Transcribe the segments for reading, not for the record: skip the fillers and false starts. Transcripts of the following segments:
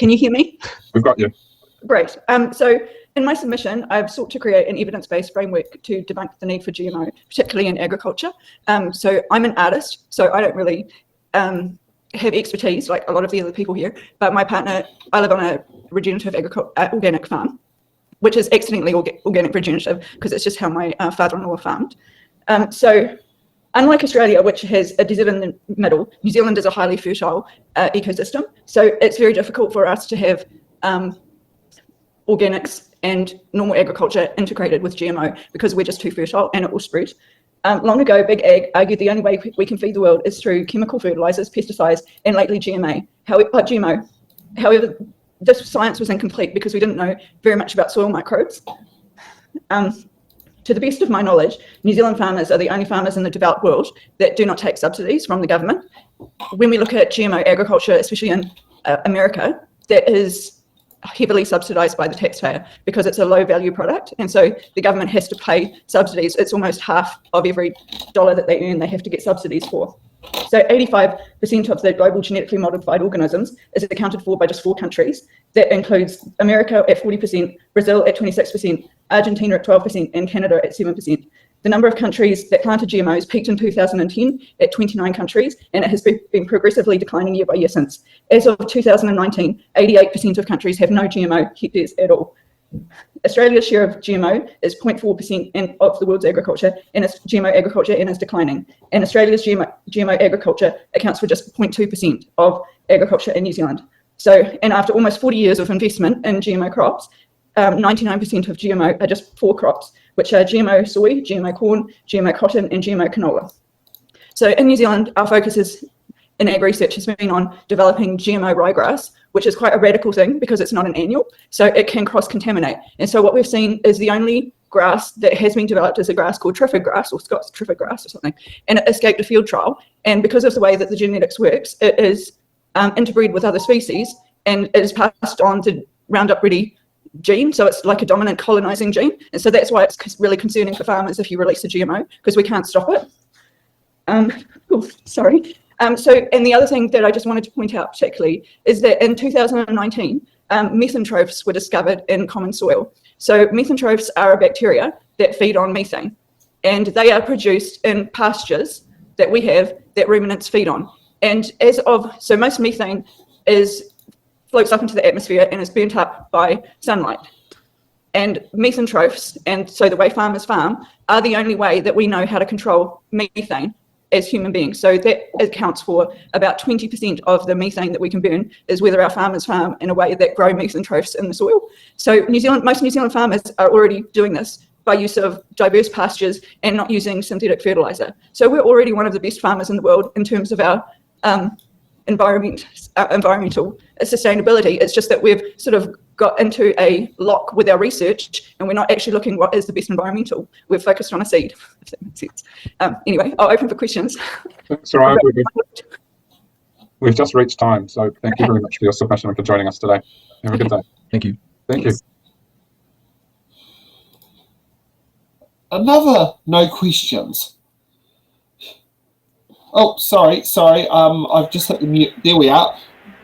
Can you hear me? We've got you. Great. So in my submission, I've sought to create an evidence-based framework to debunk the need for GMO, particularly in agriculture. So I'm an artist, so I don't really have expertise like a lot of the other people here, but my partner, I live on a regenerative organic farm, which is accidentally organic regenerative because it's just how my father-in-law farmed. So unlike Australia, which has a desert in the middle, New Zealand is a highly fertile ecosystem. So it's very difficult for us to have organics and normal agriculture integrated with GMO because we're just too fertile and it will spread. Long ago, Big Ag argued the only way we can feed the world is through chemical fertilizers, pesticides, and lately GMO. However, this science was incomplete because we didn't know very much about soil microbes. To the best of my knowledge, New Zealand farmers are the only farmers in the developed world that do not take subsidies from the government. When we look at GMO agriculture, especially in America, that is heavily subsidized by the taxpayer because it's a low value product. And so the government has to pay subsidies. It's almost half of every dollar that they earn, they have to get subsidies for. So 85% of the global genetically modified organisms is accounted for by just 4 countries. That includes America at 40%, Brazil at 26%, Argentina at 12%, and Canada at 7%. The number of countries that planted GMOs peaked in 2010 at 29 countries, and it has been progressively declining year by year since. As of 2019, 88% of countries have no GMO hectares at all. Australia's share of GMO is 0.4% of the world's agriculture, and it's GMO agriculture and is declining. And Australia's GMO agriculture accounts for just 0.2% of agriculture in New Zealand. So, and after almost 40 years of investment in GMO crops, 99% of GMO are just 4 crops, which are GMO soy, GMO corn, GMO cotton, and GMO canola. So in New Zealand, our focus in ag research has been on developing GMO ryegrass, which is quite a radical thing because it's not an annual, so it can cross-contaminate. And so what we've seen is the only grass that has been developed is a grass called Triffid grass or Scots Triffid grass or something, and it escaped a field trial. And because of the way that the genetics works, it is interbreed with other species and it is passed on to Roundup Ready gene, so it's like a dominant colonizing gene, and so that's why it's really concerning for farmers if you release a GMO because we can't stop it. Sorry. So, and the other thing that I just wanted to point out particularly is that in 2019, methantrophs were discovered in common soil. So methantrophs are a bacteria that feed on methane, and they are produced in pastures that we have that ruminants feed on. And so most methane floats up into the atmosphere and is burnt up by sunlight. And methantrophs, and so the way farmers farm, are the only way that we know how to control methane as human beings. So that accounts for about 20% of the methane that we can burn is whether our farmers farm in a way that grow methantrophs in the soil. So most New Zealand farmers are already doing this by use of diverse pastures and not using synthetic fertilizer. So we're already one of the best farmers in the world in terms of our environmental sustainability. It's just that we've sort of got into a lock with our research and we're not actually looking what is the best environmental. We're focused on a seed, if that makes sense. Anyway, I'll open for questions. Soraya, we've just reached time, so thank you very much for your submission and for joining us today. Have a good day. Thank you. Thank you. Another no questions. Oh, sorry. I've just hit the mute. There we are.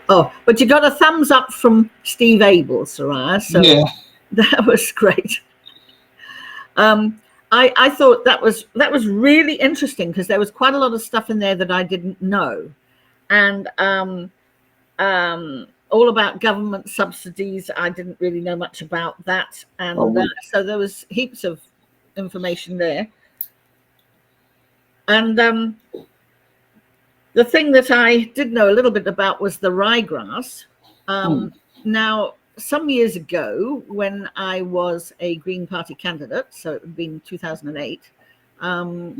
Oh, but you got a thumbs up from Steve Abel, Soraya. So yeah, that was great. I thought that was really interesting because there was quite a lot of stuff in there that I didn't know, and all about government subsidies. I didn't really know much about that, and so there was heaps of information there. And the thing that I did know a little bit about was the ryegrass. Now, some years ago, when I was a Green Party candidate, so it would have been 2008, a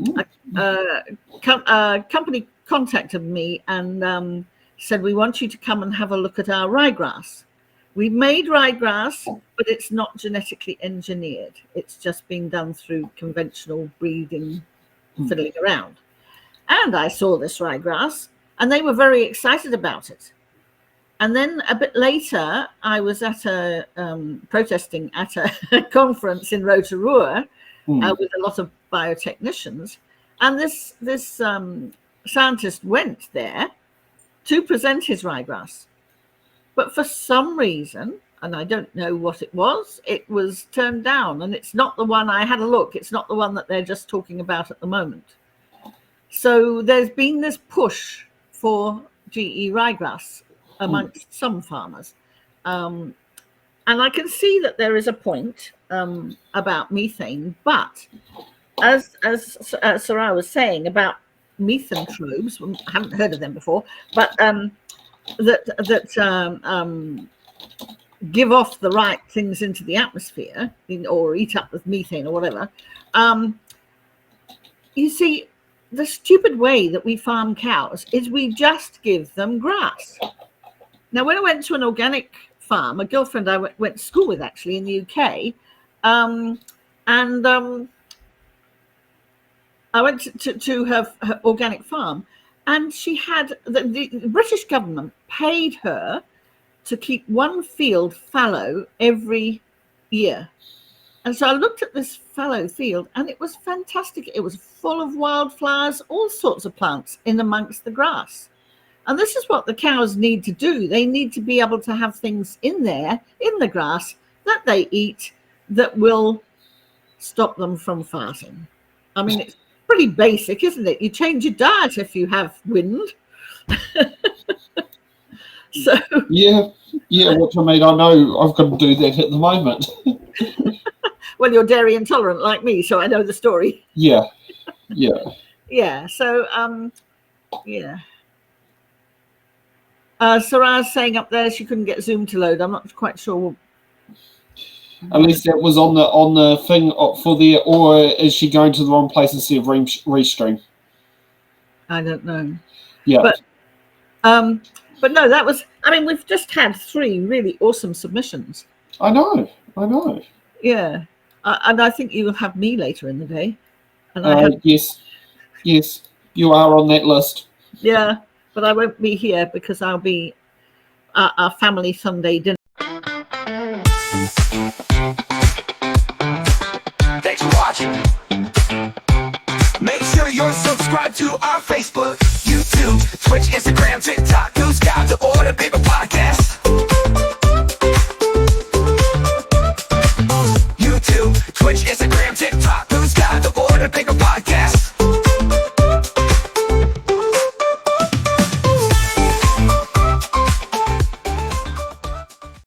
company contacted me and said, we want you to come and have a look at our ryegrass. We made ryegrass, but it's not genetically engineered. It's just been done through conventional breeding, fiddling around. And I saw this ryegrass, and they were very excited about it. And then a bit later, I was at protesting at a conference in Rotorua with a lot of biotechnicians, and this scientist went there to present his ryegrass. but for some reason, and I don't know what it was turned down, and it's not the one. I had a look, it's not the one that they're just talking about at the moment. So there's been this push for GE ryegrass amongst some farmers, and I can see that there is a point about methane, but as Soraya was saying about methantrobes, I haven't heard of them before, but that give off the right things into the atmosphere, or eat up with methane or whatever. You see, the stupid way that we farm cows is we just give them grass. Now, when I went to an organic farm, a girlfriend I went to school with actually in the UK, I went to her organic farm, and she had the British government paid her to keep one field fallow every year. And so I looked at this fallow field, and it was fantastic. It was full of wildflowers, all sorts of plants in amongst the grass. And this is what the cows need to do. They need to be able to have things in there, in the grass, that they eat that will stop them from farting. I mean, it's pretty basic, isn't it? You change your diet if you have wind. So Yeah, what I mean, I know I've got to do that at the moment. Well, you're dairy intolerant like me, so I know the story. Yeah. So Soraya's saying up there she couldn't get Zoom to load. I'm not quite sure. At least that was on the thing for the, or is she going to the wrong place instead of Restream? I don't know. Yeah. But no, that was, I mean, we've just had 3 really awesome submissions. I know. Yeah. And I think you will have me later in the day. And yes, you are on that list. Yeah, but I won't be here because I'll be at our family Sunday dinner. Thanks for watching. Make sure you're subscribed to our Facebook